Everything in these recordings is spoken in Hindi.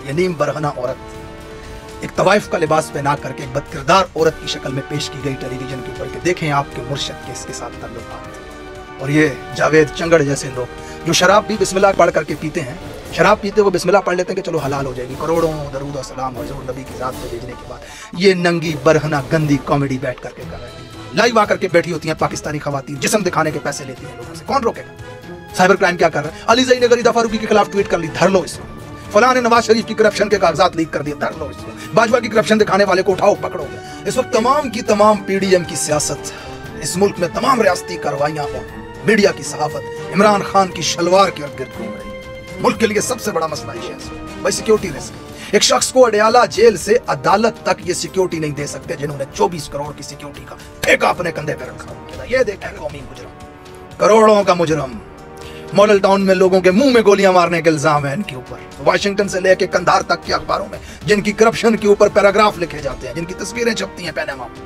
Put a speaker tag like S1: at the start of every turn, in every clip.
S1: ये नीम बरहना औरत एक तवाइफ का लिबास पहना करके एक बदकिरदार औरत की शक्ल में पेश की गई टेलीविजन के ऊपर कि देखें आपके मुर्शद के इसके साथ ताल्लुकात। और ये जावेद चंगड़ जैसे लोग जो शराब भी बिस्मिल्लाह पढ़ करके पीते हैं, शराब पीते वो बिस्मिल्लाह पढ़ लेते हैं कि चलो हलाल हो जाएगी, करोड़ों दरूद और सलाम हुजूर नबी की ज़ात पे भेजने के बाद ये नंगी बरहना गंदी कॉमेडी बैठ करके कर रहे हैं। लाइव आकर के बैठी होती हैं पाकिस्तानी खवातीन, जिस्म दिखाने के पैसे लेती हैं लोगों से, कौन रोकेगा? साइबर क्राइम क्या कर रहा है? अली ज़ई ने गरीदा फारूकी के खिलाफ ट्वीट कर ली, धर लो इसको। फलां ने नवाज शरीफ की करप्शन के कागजात लीक कर दिए, धर लो इसको। बाजवा की करप्शन दिखाने वाले को उठाओ पकड़ो। इस वक्त तमाम की तमाम पीडीएम की सियासत, इस मुल्क में तमाम रियासती कार्रवाइयां और मीडिया की सहाफत इमरान खान की शलवार के इर्द गिर्द घूम रही है। मुल्क के लिए सबसे बड़ा मसला है भाई सिक्योरिटी रिस्क। एक शख्स को अडयाला जेल से अदालत तक ये सिक्योरिटी नहीं दे सकते जिन्होंने 24 करोड़ की सिक्योरिटी का ठेका अपने कंधे पे रखा। ये देखा है कौमी मुजरम, करोड़ों का मुजरम। मॉडल टाउन में लोगों के मुंह में गोलियां मारने के इल्जाम है इनके ऊपर। वाशिंगटन से लेकर कंधार तक के अखबारों में जिनकी करप्शन के ऊपर पैराग्राफ लिखे जाते हैं, जिनकी तस्वीरें छपती हैं पैनामा में,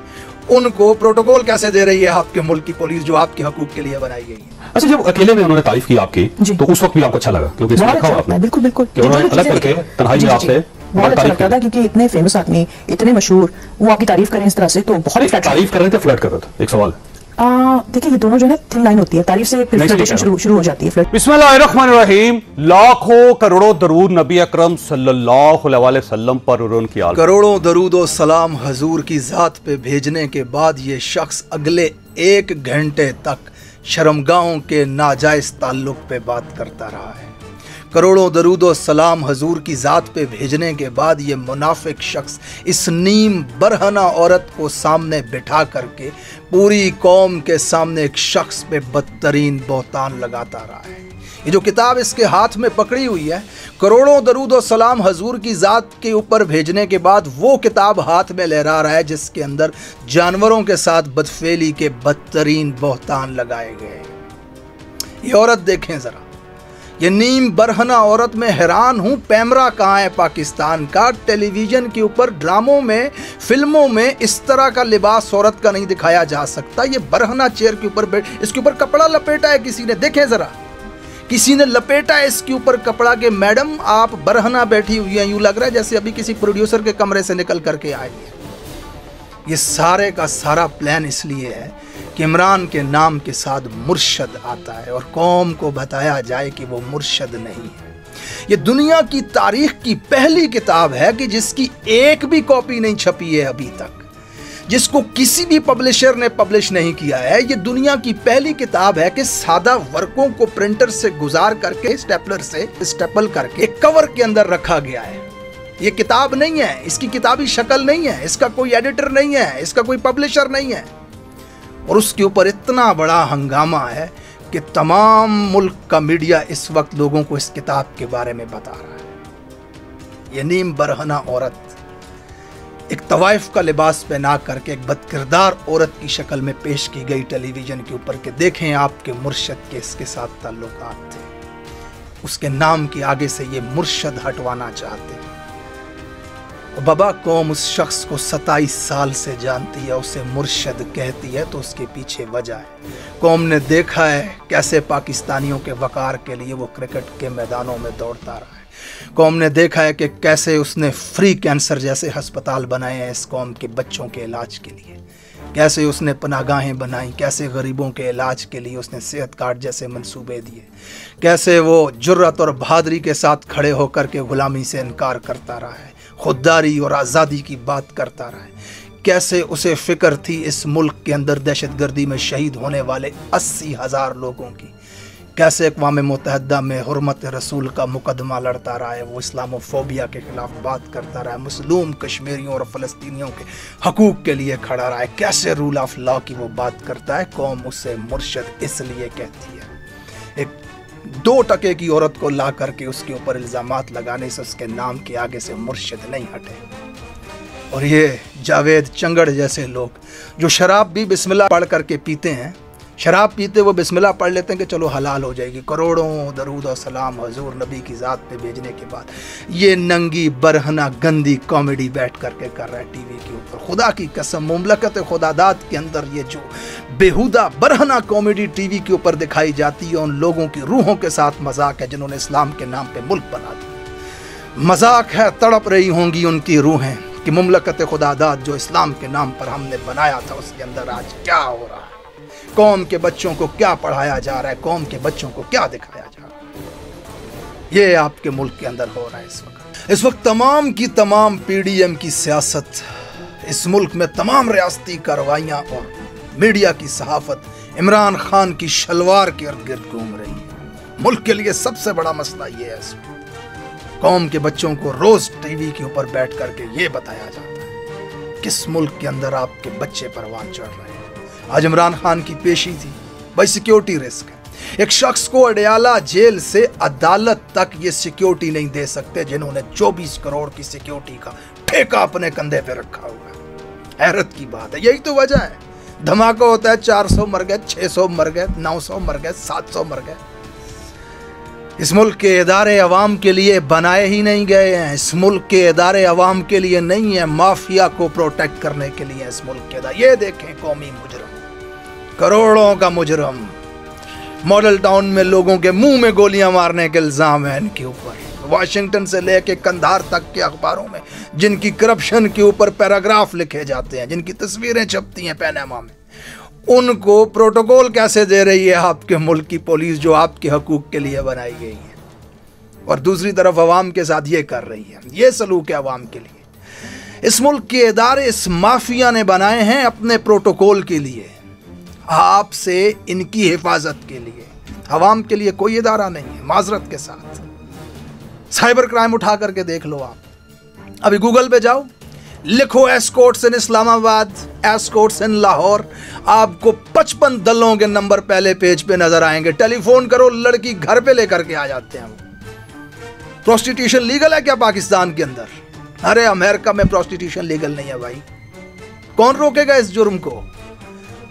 S1: उनको प्रोटोकॉल कैसे दे रही है आपके मुल्क की पुलिस जो आपके हकूक के लिए बनाई गई है।
S2: अच्छा, जब अकेले में उन्होंने तारीफ की आपकी तो उस वक्त भी आपको अच्छा लगा क्योंकि इसमें लिखा हुआ आपने?
S3: बिल्कुल बिल्कुल
S2: अलग करके तन्हाई में आपसे
S3: बहुत अच्छा लगता था क्योंकि इतने फेमस आदमी, इतने मशहूर, वो आपकी तारीफ करें इस तरह से तो बहुत
S2: तारीफ कर रहे थे, फ्लर्ट कर रहे थे। एक सवाल
S3: देखिए, ये दोनों जो है थिन लाइन होती है, तारीफ से फ्लर्टेशन शुरू हो जाती है।
S4: बिस्मिल्लाहिर्रहमानिर्रहीम। लाखों करोड़ों दरूद नबी अकरम सल्लल्लाहु अलैहि वसल्लम पर और उनकी आल।
S1: करोड़ों दरूद और सलाम हजूर की जात पे भेजने के बाद ये शख्स अगले 1 घंटे तक शर्मगाहों के नाजायज ताल्लुक पे बात करता रहा है। करोड़ों दरूद और सलाम हजूर की ज़ात पे भेजने के बाद ये मुनाफिक शख्स इस नीम बरहना औरत को सामने बिठा करके पूरी कौम के सामने एक शख्स पे बदतरीन बहतान लगाता रहा है। ये जो किताब इसके हाथ में पकड़ी हुई है, करोड़ों दरूद और सलाम हजूर की ज़ात के ऊपर भेजने के बाद वो किताब हाथ में लहरा रहा है जिसके अंदर जानवरों के साथ बदफेली के बदतरीन बहतान लगाए गए। ये औरत देखें ज़रा, ये नीम बरहना औरत में हैरान हूँ। पैमरा कहाँ है पाकिस्तान का? टेलीविज़न के ऊपर ड्रामों में, फिल्मों में इस तरह का लिबास औरत का नहीं दिखाया जा सकता। ये बरहना चेयर के ऊपर बैठ, इसके ऊपर कपड़ा लपेटा है किसी ने, देखें ज़रा, किसी ने लपेटा है इसके ऊपर कपड़ा के मैडम आप बरहना बैठी हुई हैं, यूँ लग रहा है जैसे अभी किसी प्रोड्यूसर के कमरे से निकल करके आई है। ये सारे का सारा प्लान इसलिए है कि इमरान के नाम के साथ मुर्शद आता है और कौम को बताया जाए कि वो मुर्शद नहीं है। ये दुनिया की तारीख की पहली किताब है कि जिसकी एक भी कॉपी नहीं छपी है अभी तक, जिसको किसी भी पब्लिशर ने पब्लिश नहीं किया है। ये दुनिया की पहली किताब है कि सादा वर्कों को प्रिंटर से गुजार करके स्टेपलर से स्टेपल करके एक कवर के अंदर रखा गया है। ये किताब नहीं है, इसकी किताबी शक्ल नहीं है, इसका कोई एडिटर नहीं है, इसका कोई पब्लिशर नहीं है। और उसके ऊपर इतना बड़ा हंगामा है कि तमाम मुल्क का मीडिया इस वक्त लोगों को इस किताब के बारे में बता रहा है। ये नीम बरहना औरत एक तवाइफ का लिबास पहना करके एक बदकिरदार औरत की शक्ल में पेश की गई टेलीविजन के ऊपर कि देखें आपके मुर्शद के इसके साथ ताल्लुकात थे। उसके नाम के आगे से ये मुर्शद हटवाना चाहते हैं। बाबा कौम उस शख्स को 27 साल से जानती है, उसे मुर्शद कहती है तो उसके पीछे वजह है। कौम ने देखा है कैसे पाकिस्तानियों के वकार के लिए वो क्रिकेट के मैदानों में दौड़ता रहा है। कौम ने देखा है कि कैसे उसने फ्री कैंसर जैसे अस्पताल बनाए हैं इस कौम के बच्चों के इलाज के लिए, कैसे उसने पनागाहें बनाई, कैसे गरीबों के इलाज के लिए उसने सेहत कार्ड जैसे मंसूबे दिए, कैसे वो जुर्रत और बहादुरी के साथ खड़े होकर के गुलामी से इनकार करता रहा है, खुददारी और आज़ादी की बात करता रहा है। कैसे उसे फ़िक्र थी इस मुल्क के अंदर दहशतगर्दी में शहीद होने वाले 80,000 लोगों की, कैसे अक़वाम मुत्तहिदा में हुर्मत रसूल का मुकदमा लड़ता रहा है, वो इस्लामोफोबिया के ख़िलाफ़ बात करता रहा है, मुस्लिम कश्मीरियों और फ़लस्तीनियों के हकूक़ के लिए खड़ा रहा है, कैसे रूल ऑफ लॉ की वो बात करता है। कौम उसे मुर्शद इसलिए कहती है। एक 2 टके की औरत को ला करके उसके ऊपर इल्ज़ामात लगाने से उसके नाम के आगे से मुर्शद नहीं हटे। और ये जावेद चंगड़ जैसे लोग जो शराब भी बिस्मिल्लाह पढ़ करके पीते हैं, शराब पीते वो बिस्मिल्लाह पढ़ लेते हैं कि चलो हलाल हो जाएगी, करोड़ों दरूद और सलाम हजूर नबी की ज़ात पे भेजने के बाद ये नंगी बरहना गंदी कॉमेडी बैठ करके कर रहा है टीवी के ऊपर। खुदा की कसम, मुमलकत खुदादात के अंदर ये जो बेहुदा बरहना कॉमेडी टीवी के ऊपर दिखाई जाती है, उन लोगों की रूहों के साथ मजाक है जिन्होंने इस्लाम के नाम पे मुल्क बना दिया। मजाक है, तड़प रही होंगी उनकी रूहें कि मुमलकत खुदादाद जो इस्लाम के नाम पर हमने बनाया था उसके अंदर आज क्या हो रहा है, कौम के बच्चों को क्या पढ़ाया जा रहा है, कौम के बच्चों को क्या दिखाया जा रहा है। ये आपके मुल्क के अंदर हो रहा है इस वक्त तमाम की तमाम पीडीएम की सियासत, इस मुल्क में तमाम रियासती कार्रवाइयाँ और मीडिया की सहाफत इमरान खान की शलवार के इर्द गिर्द घूम रही है। मुल्क के लिए सबसे बड़ा मसला ये है, कौम के बच्चों को रोज टीवी के ऊपर बैठ करके ये बताया जाता है किस मुल्क के अंदर आपके बच्चे परवान चढ़ रहे हैं। आज इमरान खान की पेशी थी, भाई सिक्योरिटी रिस्क है। एक शख्स को अडयाला जेल से अदालत तक ये सिक्योरिटी नहीं दे सकते जिन्होंने 24 करोड़ की सिक्योरिटी का ठेका अपने कंधे पे रखा हुआ है। हैरत की बात है, यही तो वजह है। धमाका होता है, 400 मर गए, 600 मर गए, 900 मर गए, 700 मर गए। इस मुल्क के इदारे अवाम के लिए बनाए ही नहीं गए हैं। इस मुल्क के इदारे अवाम के लिए नहीं है, माफिया को प्रोटेक्ट करने के लिए इस मुल्क के इदारे। ये देखें, कौमी मुजरम, करोड़ों का मुजरम, मॉडल टाउन में लोगों के मुंह में गोलियां मारने के इल्जाम है इनके ऊपर। वाशिंगटन से लेके कंधार तक के अखबारों में जिनकी करप्शन के ऊपर पैराग्राफ लिखे जाते हैं, जिनकी तस्वीरें छपती हैं पैनामा में, उनको प्रोटोकॉल कैसे दे रही है आपके मुल्क की पुलिस जो आपके हकूक के लिए बनाई गई है, और दूसरी तरफ अवाम के साथ ये कर रही है। ये सलूक है अवाम के लिए। इस मुल्क के इदारे इस माफिया ने बनाए हैं अपने प्रोटोकॉल के लिए, आपसे इनकी हिफाजत के लिए। अवाम के लिए कोई इदारा नहीं है। माजरत के साथ साइबर क्राइम उठा करके देख लो आप, अभी गूगल पे जाओ, लिखो एस्कॉर्ट्स इन इस्लामाबाद, एस्कॉर्ट्स इन लाहौर, आपको 55 दलों के नंबर पहले पेज पे नजर आएंगे। टेलीफोन करो, लड़की घर पे लेकर के आ जाते हैं। प्रोस्टिट्यूशन लीगल है क्या पाकिस्तान के अंदर? अरे अमेरिका में प्रोस्टिट्यूशन लीगल नहीं है भाई। कौन रोकेगा इस जुर्म को?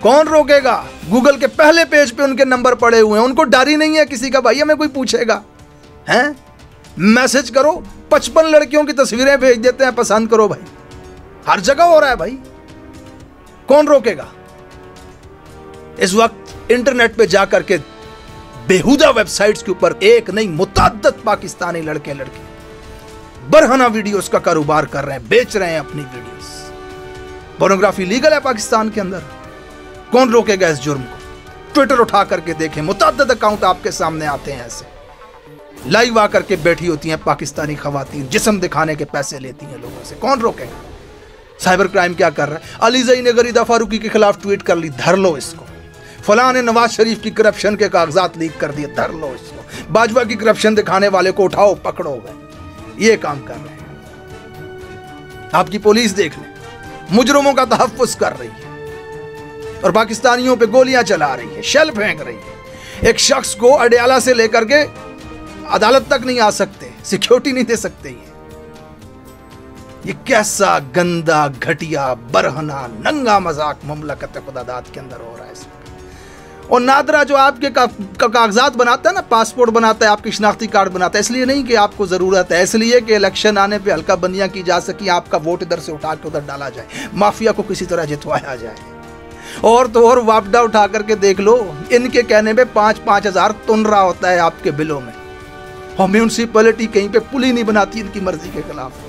S1: कौन रोकेगा? गूगल के पहले पेज पे उनके नंबर पड़े हुए हैं। उनको डर ही नहीं है किसी का, भाई हमें कोई पूछेगा हैं? मैसेज करो, 55 लड़कियों की तस्वीरें भेज देते हैं, पसंद करो भाई। हर जगह हो रहा है भाई, कौन रोकेगा? इस वक्त इंटरनेट पे जाकर के बेहुदा वेबसाइट्स के ऊपर एक नहीं मुतअद्दिद पाकिस्तानी लड़के लड़की बरहना वीडियोस का कारोबार कर रहे हैं, बेच रहे हैं अपनी वीडियोस। पोर्नोग्राफी लीगल है पाकिस्तान के अंदर, कौन रोकेगा इस जुर्म को? ट्विटर उठा करके देखें, मुतअद्दिद अकाउंट आपके सामने आते हैं, ऐसे लाइव आकर के बैठी होती हैं पाकिस्तानी खवातीन, जिस्म दिखाने के पैसे लेती हैं लोगों से, कौन रोकेगा? साइबर क्राइम क्या कर रहा है? अली ज़ई ने गरीदा फारूकी के खिलाफ ट्वीट कर ली, धर लो इसको। फलां ने नवाज शरीफ की करप्शन के कागजात लीक कर दिए, धर लो इसको। बाजवा की करप्शन दिखाने वाले को उठाओ, पकड़ो भाई। ये काम कर रहे हैं। आपकी पुलिस देख ले, मुजरिमों का तहफ्फुज कर रही है और पाकिस्तानियों पे गोलियां चला रही है, शेल फेंक रही है। एक शख्स को अडयाला से लेकर के अदालत तक नहीं आ सकते, सिक्योरिटी नहीं दे सकते। ये कैसा गंदा, घटिया, बरहना, नंगा मजाक मुमलकत खुदादाद के अंदर हो रहा है इसमें। और नादरा जो आपके कागजात बनाता है ना, पासपोर्ट बनाता है, आपकी शनाख्ती कार्ड बनाता है, इसलिए नहीं कि आपको ज़रूरत है, इसलिए कि इलेक्शन आने पे हल्का बंदियाँ की जा सकी, आपका वोट इधर से उठा के उधर डाला जाए, माफिया को किसी तरह जितवाया जाए। और तो और वापडा उठा करके देख लो, इनके कहने पे 5-5 हज़ार तुन रहा होता है आपके बिलों में। और म्यूनसिपैलिटी कहीं पे पुल ही नहीं बनाती इनकी मर्जी के खिलाफ।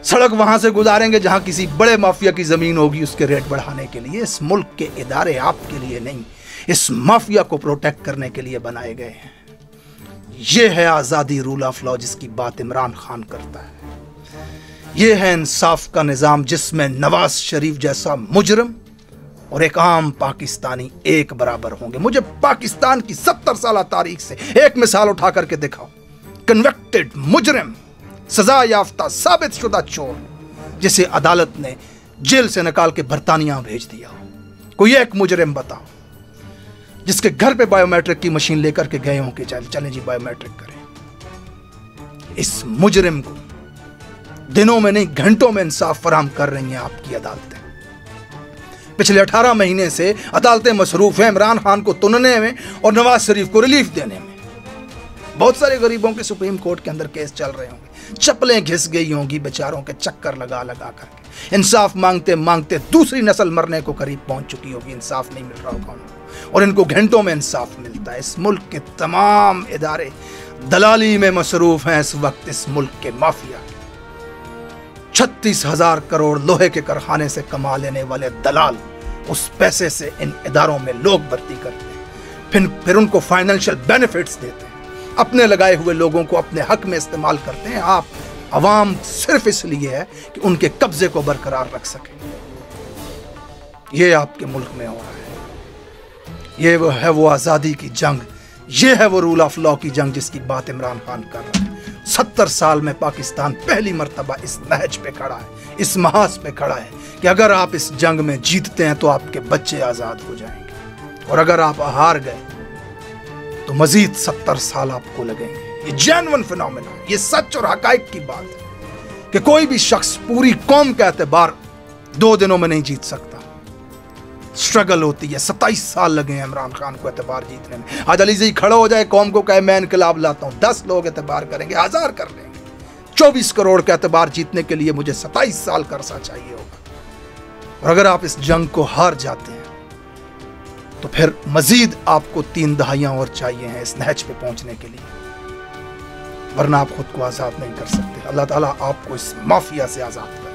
S1: सड़क वहां से गुजारेंगे जहां किसी बड़े माफिया की जमीन होगी, उसके रेट बढ़ाने के लिए। इस मुल्क के इदारे आपके लिए नहीं, इस माफिया को प्रोटेक्ट करने के लिए बनाए गए हैं। यह है आज़ादी, रूल ऑफ लॉ, जिसकी बात इमरान खान करता है। यह है इंसाफ का निज़ाम जिसमें नवाज शरीफ जैसा मुजरिम और एक आम पाकिस्तानी एक बराबर होंगे। मुझे पाकिस्तान की 70 साल तारीख से एक मिसाल उठा करके दिखाओ, कन्विक्टेड मुजरिम, सजा याफ्ता साबित शुदा चोर, जिसे अदालत ने जेल से निकाल के बरतानिया भेज दिया हो। कोई एक मुजरिम बताओ जिसके घर पे बायोमेट्रिक की मशीन लेकर के गए हों कि चलें जी बायोमेट्रिक करें। इस मुजरिम को दिनों में नहीं घंटों में इंसाफ फराहम कर रही हैं आपकी अदालतें। पिछले 18 महीने से अदालतें मसरूफ हैं इमरान खान को तुनने में और नवाज शरीफ को रिलीफ देने में। बहुत सारे गरीबों के सुप्रीम कोर्ट के अंदर केस चल रहे होंगे, चप्पलें घिस गई होंगी बेचारों के, चक्कर लगा लगा करके इंसाफ मांगते मांगते दूसरी नस्ल मरने को करीब पहुंच चुकी होगी। इंसाफ नहीं मिल रहा होगा उनको, और इनको घंटों में इंसाफ मिलता है। इस मुल्क के तमाम इदारे दलाली में मसरूफ हैं इस वक्त इस मुल्क के माफिया। 36,000 करोड़ लोहे के कारखाने से कमा लेने वाले दलाल उस पैसे से इन इदारों में लोग भर्ती करते हैं, फिर उनको फाइनेंशियल बेनिफिट्स देते हैं, अपने लगाए हुए लोगों को अपने हक में इस्तेमाल करते हैं। आप अवाम सिर्फ इसलिए है कि उनके कब्जे को बरकरार रख सके। ये आपके मुल्क में हो रहा है। ये वो है वो आज़ादी की जंग, ये है वो रूल ऑफ लॉ की जंग जिसकी बात इमरान खान कर रहा है। 70 साल में पाकिस्तान पहली मर्तबा इस नहज पे खड़ा है, इस महाज पे खड़ा है कि अगर आप इस जंग में जीतते हैं तो आपके बच्चे आज़ाद हो जाएंगे, और अगर आप हार गए तो मजीद 70 साल आपको लगेंगे। ये जेन्युइन फिनोमेना, ये सच और हकाइक की बात है कि कोई भी शख्स पूरी कौम का एतबार 2 दिनों में नहीं जीत सकता। स्ट्रगल होती है। 27 साल लगे हैं इमरान खान को एतबार जीतने में। आज अली जी खड़ा हो जाए, कौम को कहे मैं इनकलाब लाता हूं, 10 लोग एतबार करेंगे, 1000 कर लेंगे। 24 करोड़ का एतबार जीतने के लिए मुझे 27 साल का अरसा चाहिए होगा। और अगर आप इस जंग को हार जाते हैं तो फिर मजीद आपको 3 दहाइयां और चाहिए हैं इस नहज पे पहुंचने के लिए, वरना आप खुद को आज़ाद नहीं कर सकते। अल्लाह ताला आपको इस माफिया से आज़ाद करे।